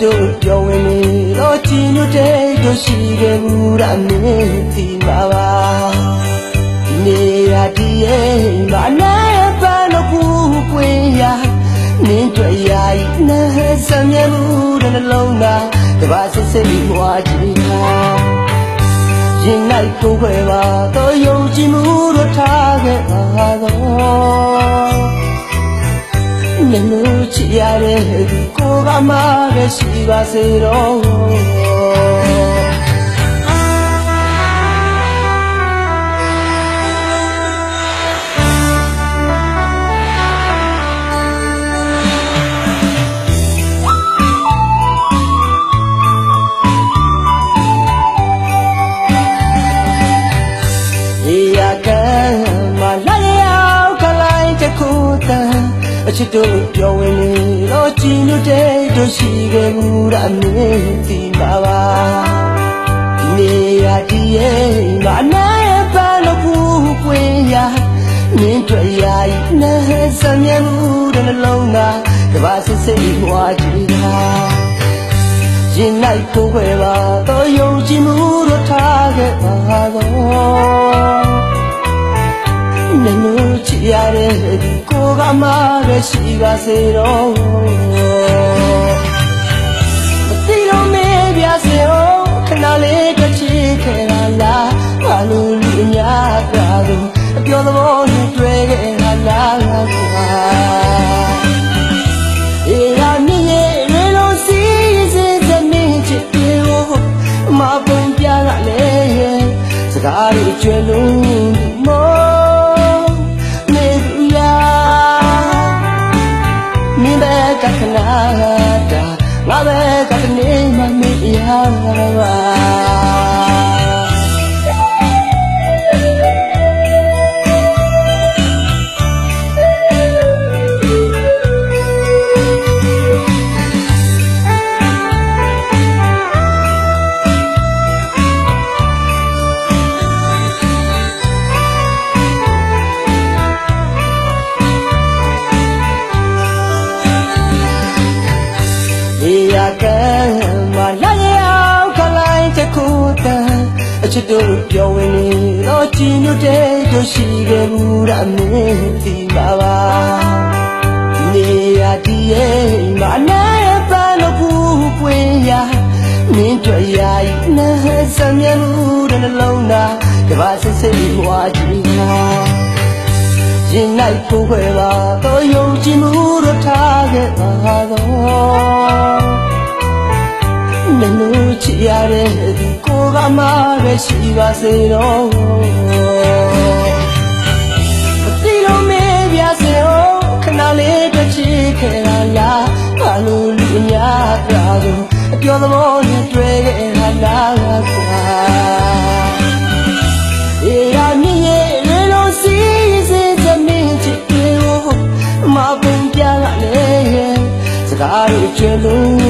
တို့ပြောဝင်နေတော့ကြည်ညိုတဲ့တို့ရှိခဲ့ဘူးတာမင်းသိမှာပါဒီနေရာဒီရဲ့မနိုင်ပါလို့ဘူးကွင်ရနင်းတွေ့ရနဲ့စမ်းမြမှုတဲ့နှလုံးသားတပါစစ်စစ်ပြီးမွားကြည့်တာရင်လိုက်ကိုခွဲပါတော့ယုံကြည်မှုတို့ထားခဲ့ပါတော့နင်တို့ချစ်ရတဲ့ကိုကမှပဲရှိပါစေတော့အချစ်တို့ပြောဝင်နေတော့ကြည်ညိုတဲ့တို့ရှိခဲ့ဘူးတာမင်းသိမှာပါဒီနေရာဒီရဲ့မနိုင်ပါလို့ဘူးကွင်ရနင်းတွေ့ရနဲ့စမ်းမြမှုတဲ့နှလုံးသားတပါစစ်စစ်မွားကြည့်တာရင်လိုက်ကိုခွဲပါတော့ယုံကြည်မှုတို့ထားခဲ့ပါတော့နင်တို့ချစ်ရတဲ့ကိုကမှပဲရှိပါစေတော့မသိတော့မေးပြစေအောင်ခဏလေးတစ်ချစ်ခဲ့တာလားဘာလို့လူအများကလို့အပြောသဘောနဲ့တွေ့ခဲ့တာလားကွာအေးရမြင့်ရဲ့ရေလုံးစီးစင်းစမင်းချစ်တယ်မပုံပြရလေစကားတွေကျွဲလုံးမောကခနာတာငါပဲကတနေမမေ့ရပါအချစ်တို့ပြောဝင်နေတော့ကြည်ညိုတဲ့တို့ရှိခဲ့ဘူးတာမင်းသိမှာပါဒီနေရာဒီရဲ့မနိုင်ပါလို့ဘူးကွင်ရနင်းတွေ့ရနဲ့စမ်းမြမှုတဲ့နှလုံးသားတပါစစ်စစ်မွားကြည့်တာရင်လိုက်ကိုခွဲပါတော့ယုံကြည်မှုတို့ထားခဲ့ပါတော့နင်တို့ချစ်ရတဲ့ကိုကမှပဲရှိပါစေတော့မသိတော့မေးပြစေအောင်ခဏလေးတစ်ချစ်ခဲ့တာလားဘာလို့လူအများကလို့အပြောသဘောနဲ့တွေ့ခဲ့တာလားကွာအေးရမြင့်ရဲ့ရေလုံးစီးစင်းစမင်းချစ်တယ်မပုံပြရလေစကားတွေကျွဲလုံး